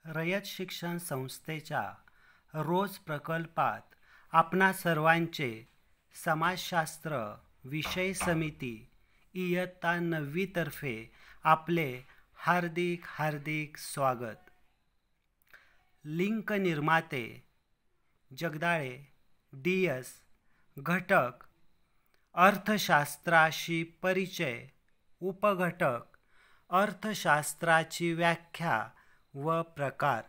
रयत शिक्षण संस्थेच्या रोज प्रकल्पात आपणा सर्वांचे समाजशास्त्र विषय समिती इयत्ता 9वी तर्फे आपले हार्दिक हार्दिक स्वागत। लिंक निर्माते जगदाळे DS घटक अर्थशास्त्राशी परिचय उपघटक अर्थशास्त्राची व्याख्या व प्रकार।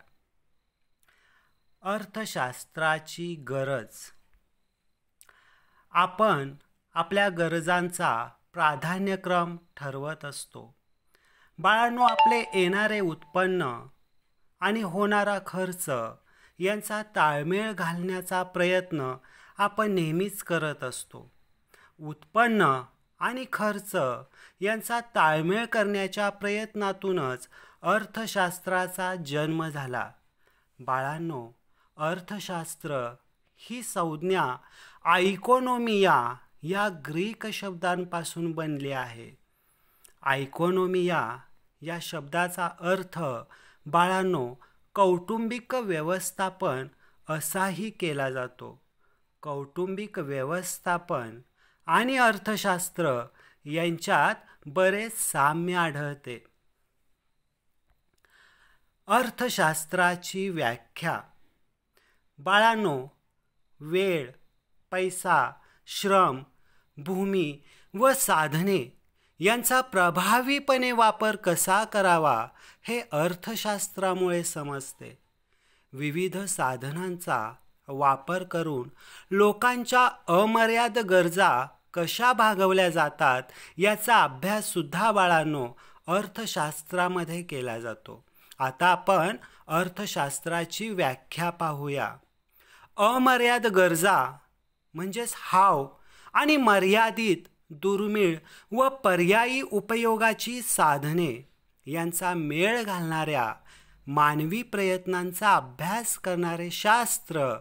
अर्थशास्त्राची गरज। आपण आपल्या गरजांचा प्राधान्यक्रम ठरवत असतो। बाळांनो, आपले येणारे उत्पन्न आणि होणारा खर्च यांचा ताळमेळ घालण्याचा प्रयत्न आपण नेहमीच करत असतो। उत्पन्न आणि खर्च यांचा ताळमेळ करण्याच्या प्रयत्नातूनच अर्थशास्त्राचा जन्म झाला। बाळांनो, अर्थशास्त्र ही संज्ञा आयकोनोमिया या ग्रीक शब्दांपासून बनली आहे। आयकोनोमिया या शब्दाचा अर्थ बाळांनो कौटुंबिक व्यवस्थापन असाही केला जातो। कौटुंबिक व्यवस्थापन आणि अर्थशास्त्र यांच्यात बरेच साम्य आढळते। अर्थशास्त्राची व्याख्या। बाळांनो, वेळ, पैसा, श्रम, भूमी व साधने यांचा प्रभावीपणे वापर कसा करावा हे अर्थशास्त्रामुळे समजते। विविध साधनांचा वापर करून लोकांच्या अमर्याद गरजा कशा भागवल्या जातात याचा अभ्यास सुद्धा बाळांनो अर्थशास्त्रामध्ये केला जातो। आता आपण अर्थशास्त्राची व्याख्या पाहूया। अमर्याद गरजा म्हणजेच हाव आणि मर्यादित, दुर्मिळ व पर्यायी उपयोगाची साधने यांचा मेळ घालणाऱ्या मानवी प्रयत्नांचा अभ्यास करणारे शास्त्र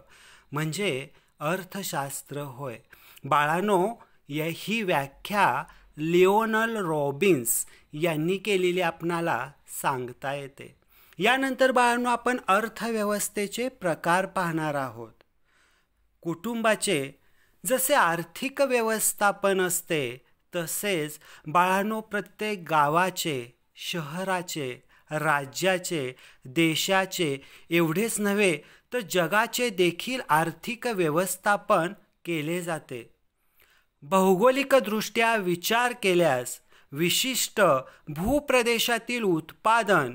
म्हणजे अर्थशास्त्र होय। बाळांनो, ही व्याख्या लिओनल रॉबिन्स यांनी केलेली आपणाला सांगता येते। यानंतर बाळांनो आपण अर्थव्यवस्थेचे प्रकार पाहणार आहोत। कुटुंबाचे जसे आर्थिक व्यवस्थापन असते तसेच बाळांनो प्रत्येक गावाचे, शहराचे, राज्याचे, देशाचे एवढेच नव्हे तर जगाचे देखील आर्थिक व्यवस्थापन केले जाते। भौगोलिकदृष्ट्या विचार केल्यास विशिष्ट भूप्रदेशातील उत्पादन,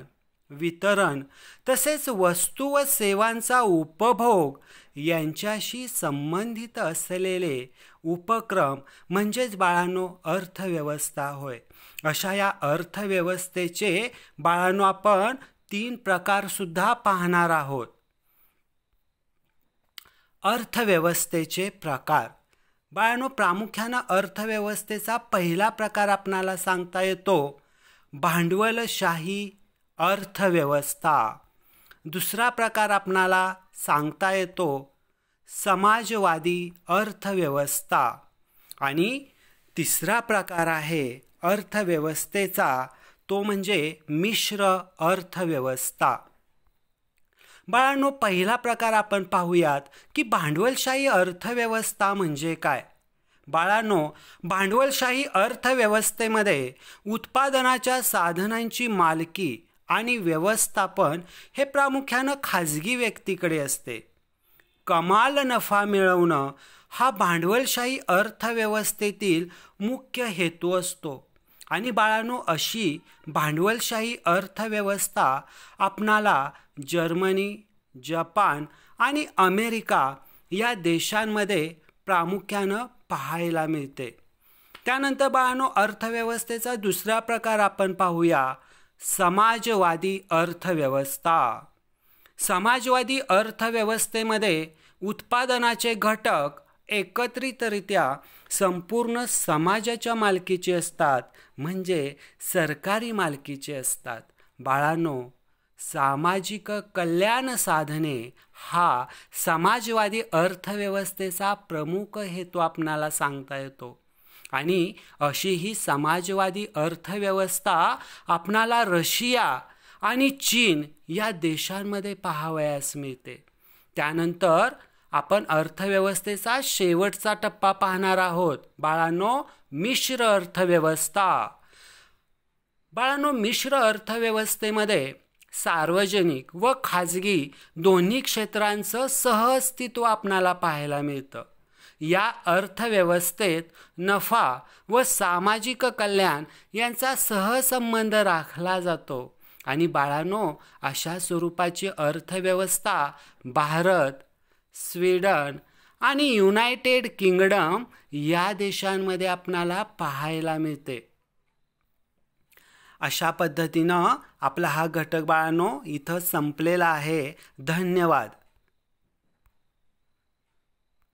वितरण तसेच वस्तू व सेवांचा उपभोग यांच्याशी संबंधित असलेले उपक्रम म्हणजेच बाळांनो अर्थव्यवस्था होय। अशा या अर्थव्यवस्थेचे बाळांनो आपण 3 प्रकार सुद्धा पाहणार आहोत। अर्थव्यवस्थेचे प्रकार। बाळांनो, प्रामुख्याने अर्थव्यवस्थेचा पहिला प्रकार आपणाला सांगता येतो भांडवलशाही अर्थव्यवस्था। दुसरा प्रकार आपणाला सांगता येतो समाजवादी अर्थव्यवस्था आणि तिसरा प्रकार आहे अर्थव्यवस्थेचा तो म्हणजे मिश्र अर्थव्यवस्था। बाळांनो, पहिला प्रकार आपण पाहूयात की भांडवलशाही अर्थव्यवस्था म्हणजे काय। बाळांनो, भांडवलशाही अर्थव्यवस्थेमध्ये उत्पादनाच्या साधनांची मालकी आणि व्यवस्थापन हे प्रामुख्याने खाजगी व्यक्तीकडे असते। कमाल नफा मिळवणं हा भांडवलशाही अर्थव्यवस्थेतील मुख्य हेतू असतो आणि बाळांनो अशी भांडवलशाही अर्थव्यवस्था आपणाला जर्मनी, जपान आणि अमेरिका या देशांमध्ये प्रामुख्याने पाहायला मिळते। त्यानंतर बाळांनो अर्थव्यवस्थेचा दुसरा प्रकार आपण पाहूया समाजवादी अर्थव्यवस्था। समाजवादी अर्थव्यवस्थेमध्ये उत्पादनाचे घटक एकत्रितरित्या संपूर्ण समाजाच्या मालकीचे असतात म्हणजे सरकारी मालकीचे असतात। बाळांनो, सामाजिक कल्याण साधने हा समाजवादी अर्थव्यवस्थेचा प्रमुख हेतू आपणाला सांगता येतो। आणि अशी ही समाजवादी अर्थव्यवस्था आपणाला रशिया आणि चीन या देशांमध्ये पाहावयास मिळते. त्यानंतर आपण अर्थव्यवस्थेचा शेवटचा टप्पा पाहणार आहोत. बाळांनो, मिश्र अर्थव्यवस्था. बाळांनो, मिश्र अर्थव्यवस्थेमध्ये सार्वजनिक व खाजगी दोन्ही क्षेत्रांचं सहअस्तित्व आपणाला पाहायला मिळतं. या अर्थव्यवस्थेत नफा व सामाजिक कल्याण यांचा सहसंबंध राखला जातो. आणि बाळांनो, अशा स्वरूपाची अर्थव्यवस्था भारत, स्वीडन आणि युनायटेड किंगडम या देशांमध्ये आपणाला पाहायला मिळते. अशा पद्धतीनं आपला हा घटक बाळांनो इथं संपलेला आहे. धन्यवाद.